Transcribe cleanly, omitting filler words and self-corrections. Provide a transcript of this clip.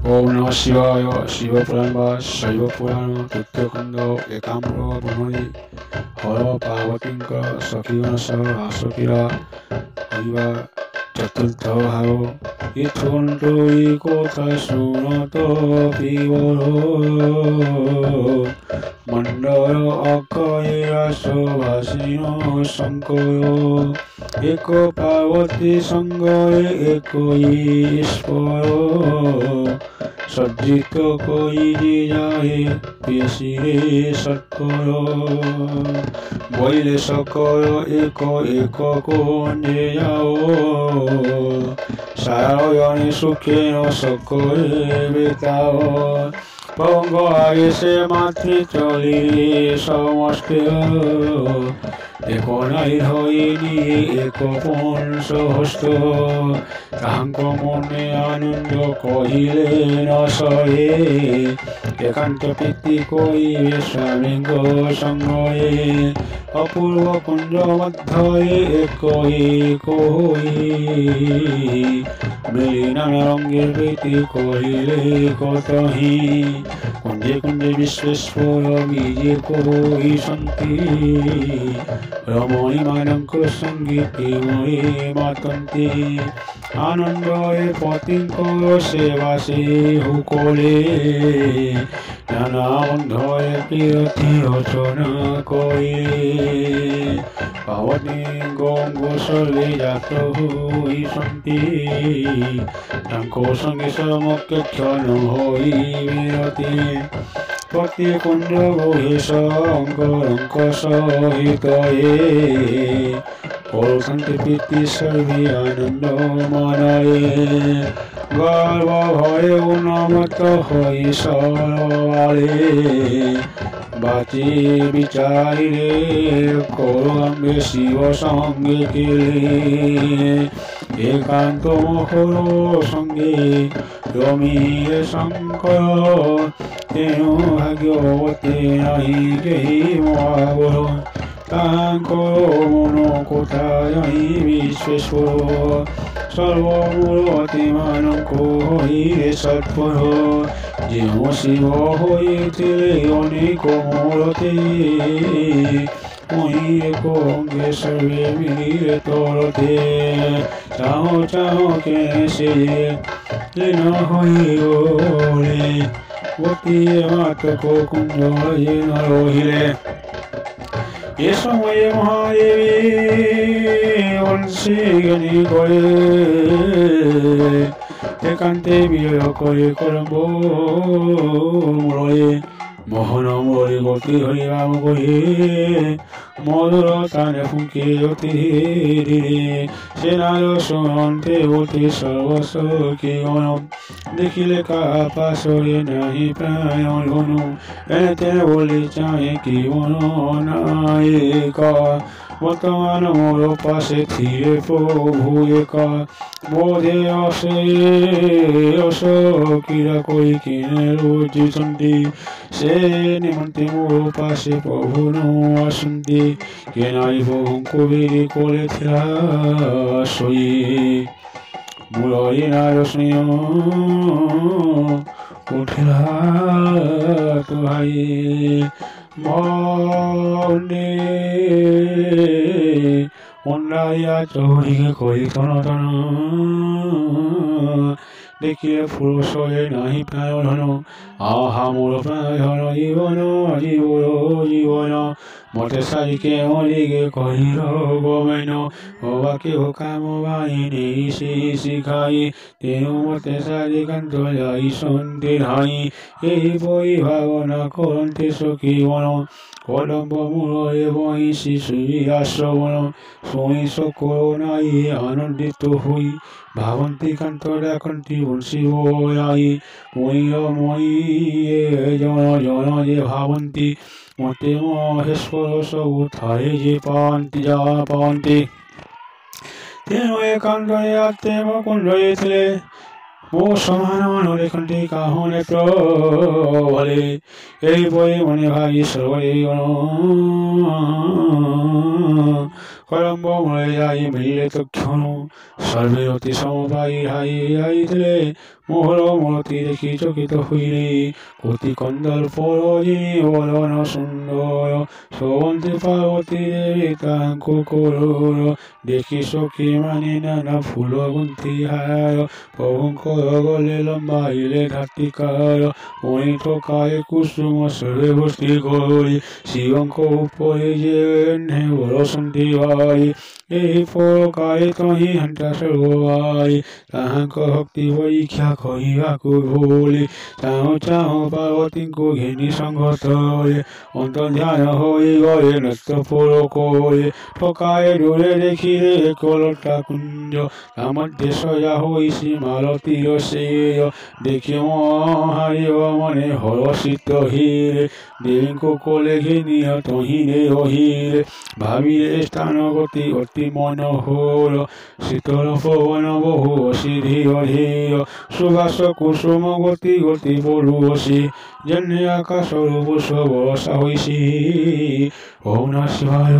ओम नमः शिवाय। शिवपुराण व शैवपुराण तृतीयखंड एकाम्र ब्रह्मणि हर पार्वतींकर सखीगण सह आसुकीरा हरिवा चतुर्थ भाग इथुंटोई कोथा सुनत पिवरो मंडल अकैरास भासिनो शंकरो एक पार्वती संगये एक ईश्वर सज्जित कोई जाए पेशिरे सत्कर बोले सकर एक एक कुंजे जाओ सारायणे सुखे न सकरे बेताओ पंग आगे से मातृ चली समस्त एक नाई हईनी एक पुंस हस्त तांक मने आनंद कहिले न सहे एकांत प्रीति कहिबे स्वामिंग संगये अपूर्व कुंज मध्य एक मिली नाना रंगेर प्रीति कहिले कतहि कुंजे कुंजे विश्वेश्वर बीजे कहि सन्ति रमणी मानक संगीते मणि मातन्ते आनंदये पतिंकर सेवा से हुकोले नाना बंधये प्रियति रचना करिले पावती गंगो सर्वे जात होई सन्ति तांको संगे समक्ष क्षण होई विरति पति कुंज गोहे शंकरंक सहित शांति प्रीति सर्वे आनंद मनये गर्व भय उन्मत्त हई सरवाले बाची विचारे कौरंगे शिव संगे केले एकांत मोहर संगे रमिले शंकर तेणु भाग्यवते नहीं केहि महाबल तांकर मन कोथा जाई विश्वेश्वर सर्वमूलति मानको हईरे सत्पर जेउ शिव हईथिले अनेक मूलते मही एक अंगे सर्वे मिलिले तरते चाहो चाहो के से लीन हई गले गोटिए मात को कुंज न रहिले ये समय महादेवी वंशी ज्ञानी करे एकांते विजय करे करम्ब मुरले मोहन मुरली गति हरिराम कहे मधुर ताने फुंके अति धीरे सेनार सुनते होते सर्वसखी गण देखिले का पासरे नहीं प्राण गनु एने तेने बोली चाहे कि मन नायक वर्तमान मोर पासे थिरे प्रभु एक बोधे असकीरा कोई किने रोजी सन्ति से निमंते मोर पासे प्रभु न आसन्ति के नाई प्रभु कबीर कोले थिला सोई मुरली नारसिंह उठिला तो भाई मौने उन्नाया चौड़ी के कोई तन देखिए पुरुषे नहीं प्राण धन आहा मोर प्राण धन जीवन जीवन जीवन मते सारिके मरिगे कहिर गोमेन बाकी हो काम बाहिनी शिखाई तेणु मते सारिकांत जाई सन्ति धाई एही बही भावना करन्ते सखी वन कदम्ब मूलरे बहिषि श्रीआश्रवन शुनि सकल नाई आनन्दित हुई भावन्ति कांत डाकन्ति शिवयाई मयि जन जन जे भावन्ति मते महेश्वर सबु थारे जे पावन्ति जा पावन्ति तेणु एकान्तरे आत्ते मुकुंजये थिले मो समान मन देखन्ति काहु नेत्र भले एही परि मने भागी सर्वरे कलम्ब मरे जाई मिले तक्षण सर्वे अति समपाई हाई आईथिले মোহর মূর্তি দেখি চকিত হইলে কতি কন্দল পরজিনী বলন সুন্দর সবন্তি পার্বতী দেবী তাহাঙ্কু করুর দেখি সখী মানে নানা ফুল গুন্থি হার প্রভুঙ্কর গলে লম্বাইলে ধাত্রিকার মণি ঠোকায় কুসুম সর্বে ভস্তি করি শিবঙ্ক উপরে যে বরসন্তি ভাই এই প্রকারে তহি হন্তা সর্ববাই তাহাঙ্ক ভক্তি পরীক্ষা কহিবাকু ভুলি চাহু চাহু পার্বতীଙ୍କୁ ঘেনি সংঘতরে অন্তর ধ্যান হই গলে নৃত্য পুর করে ঠকায় দূরে দেখিলে কলতা কুঞ্জ তামধ্যে সজা হইছি মালতীর সেয় দেখি মহারিব মনে হরষিত হীরে দেবীଙ୍କୁ কোলে ঘেনিয়া তহিনে রহিরে ভাবিলে স্থান গতি অতি মনোহর শীতল পবন বহু অসিধি অধীর সুবাস কুসুম গতি গতি বরুষি জন্যে আকাশ রূপ বর্ষা হইছি ওম নমঃ শিবায়।